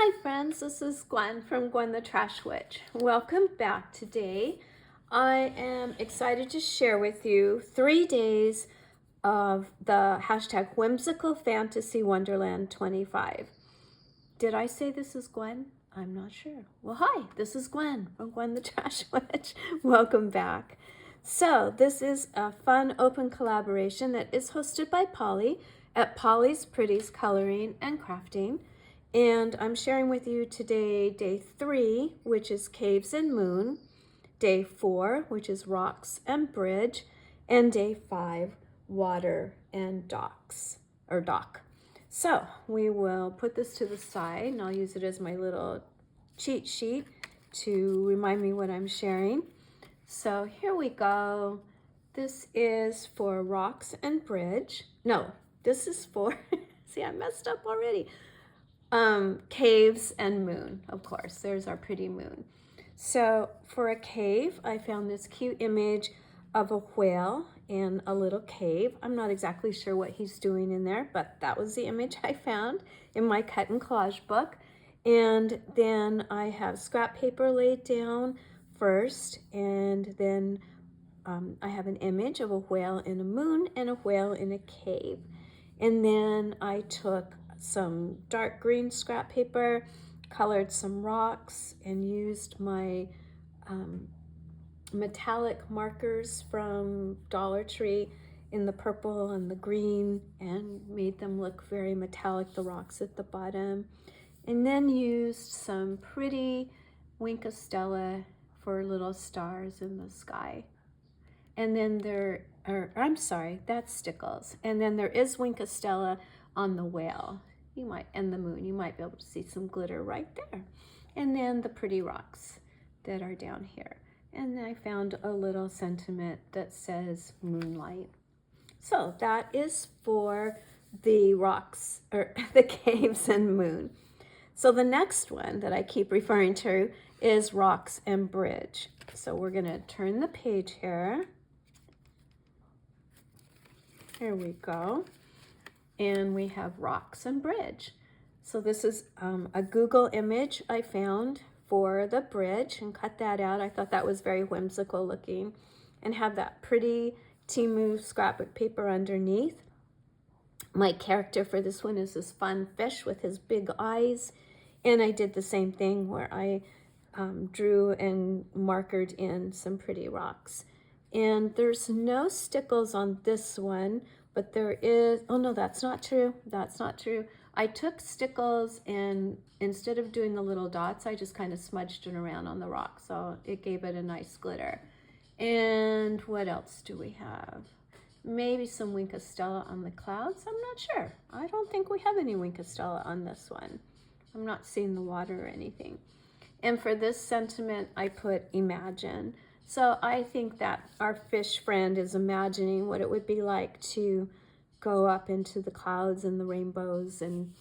Hi friends, this is Gwen from Gwen the Trash Witch. Welcome back. Today I am excited to share with you 3 days of the hashtag Whimsical Fantasy Wonderland 25. Did I say this is Gwen? I'm not sure. Well, hi, this is Gwen from Gwen the Trash Witch. Welcome back. So this is a fun open collaboration that is hosted by Polly at Polly's Pretties Coloring and Crafting. And I'm sharing with you today day 3, which is Caves and Moon, day 4, which is Rocks and Bridge, and day 5, Water and Docks, or Dock. So we will put this to the side, and I'll use it as my little cheat sheet to remind me what I'm sharing. So here we go. This is for Rocks and Bridge. No, this is for, see, I messed up already. Caves and Moon, of course. There's our pretty moon. So for a cave, I found this cute image of a whale in a little cave. I'm not exactly sure what he's doing in there, but that was the image I found in my cut and collage book. And then I have scrap paper laid down first, and then I have an image of a whale in a moon and a whale in a cave. And then I took some dark green scrap paper, colored some rocks, and used my metallic markers from Dollar Tree in the purple and the green, and made them look very metallic, the rocks at the bottom. And then used some pretty Wink of Stella for little stars in the sky. And then there are, I'm sorry, that's Stickles. And then there is Wink of Stella on the whale. You might, and the moon, you might be able to see some glitter right there. And then the pretty rocks that are down here. And then I found a little sentiment that says moonlight. So that is for the rocks, or the caves and moon. So the next one that I keep referring to is Rocks and Bridge. So we're gonna turn the page here. Here we go. And we have Rocks and Bridge. So this is a Google image I found for the bridge and cut that out. I thought that was very whimsical looking, and have that pretty Temu scrapbook paper underneath. My character for this one is this fun fish with his big eyes, and I did the same thing where I drew and markered in some pretty rocks. And there's no stickles on this one, but there is, oh no, that's not true. That's not true. I took stickles, and instead of doing the little dots, I just kind of smudged it around on the rock. So it gave it a nice glitter. And what else do we have? Maybe some Wink of Stella on the clouds. I'm not sure. I don't think we have any Wink of Stella on this one. I'm not seeing the water or anything. And for this sentiment, I put imagine. So I think that our fish friend is imagining what it would be like to go up into the clouds and the rainbows and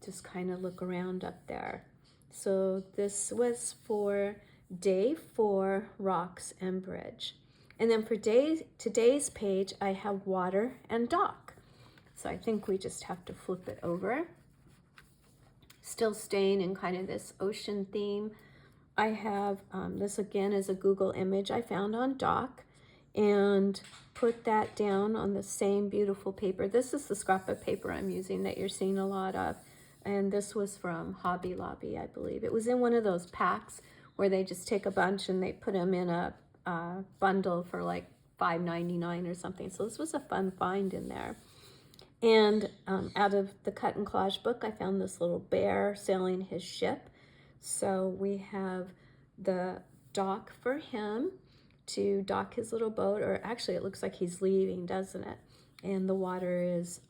just kind of look around up there. So this was for day 4, Rocks and Bridge. And then for today's page, I have Water and Dock. So I think we just have to flip it over. Still staying in kind of this ocean theme. I have, this again is a Google image I found on Dock, and put that down on the same beautiful paper. This is the scrapbook paper I'm using that you're seeing a lot of. And this was from Hobby Lobby, I believe. It was in one of those packs where they just take a bunch and they put them in a bundle for like $5.99 or something. So this was a fun find in there. And out of the cut and collage book, I found this little bear sailing his ship. So we have the dock for him to dock his little boat, or actually it looks like he's leaving, doesn't it? And the water is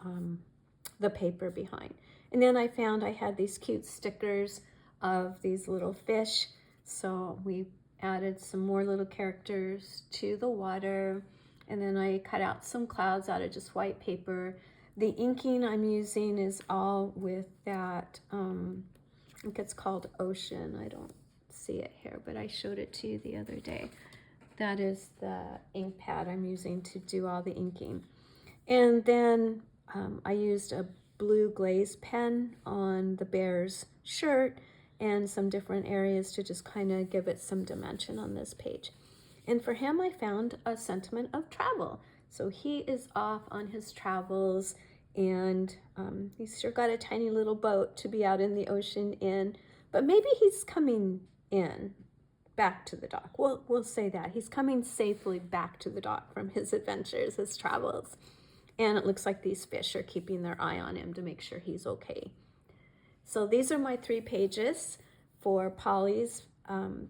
the paper behind. And then I found I had these cute stickers of these little fish. So we added some more little characters to the water. And then I cut out some clouds out of just white paper. The inking I'm using is all with that, I think it's called Ocean. I don't see it here, but I showed it to you the other day. That is the ink pad I'm using to do all the inking. And then I used a blue glaze pen on the bear's shirt, and some different areas to just kind of give it some dimension on this page. And for him, I found a sentiment of travel. So he is off on his travels, and he's sure got a tiny little boat to be out in the ocean in, but maybe he's coming in back to the dock. We'll say that. He's coming safely back to the dock from his adventures, his travels. And it looks like these fish are keeping their eye on him to make sure he's okay. So these are my 3 pages for Polly's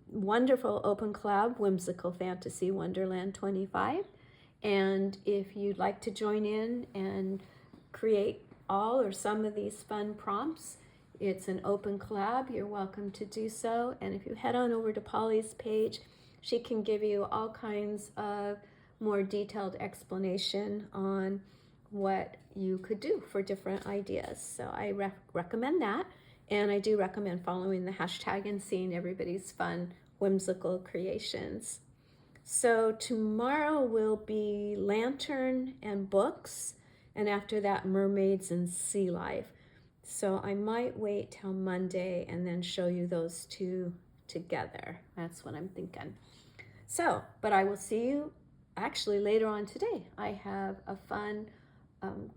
wonderful open collab, Whimsical Fantasy Wonderland 25. And if you'd like to join in and create all or some of these fun prompts, it's an open collab. You're welcome to do so. And if you head on over to Polly's page, she can give you all kinds of more detailed explanation on what you could do for different ideas. So I recommend that. And I do recommend following the hashtag and seeing everybody's fun, whimsical creations. So tomorrow will be lantern and books, and after that, mermaids and sea life. So I might wait till Monday and then show you those 2 together. That's what I'm thinking. So, but I will see you actually later on today. I have a fun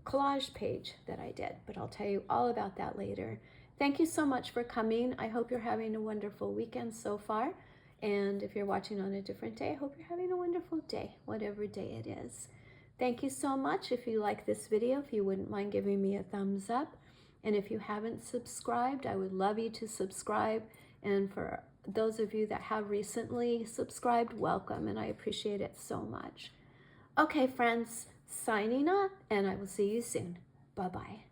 collage page that I did, but I'll tell you all about that later. Thank you so much for coming. I hope you're having a wonderful weekend so far. And if you're watching on a different day, I hope you're having a wonderful day, whatever day it is. Thank you so much. If you like this video, if you wouldn't mind giving me a thumbs up. And if you haven't subscribed, I would love you to subscribe. And for those of you that have recently subscribed, welcome, and I appreciate it so much. Okay, friends, signing off, and I will see you soon. Bye-bye.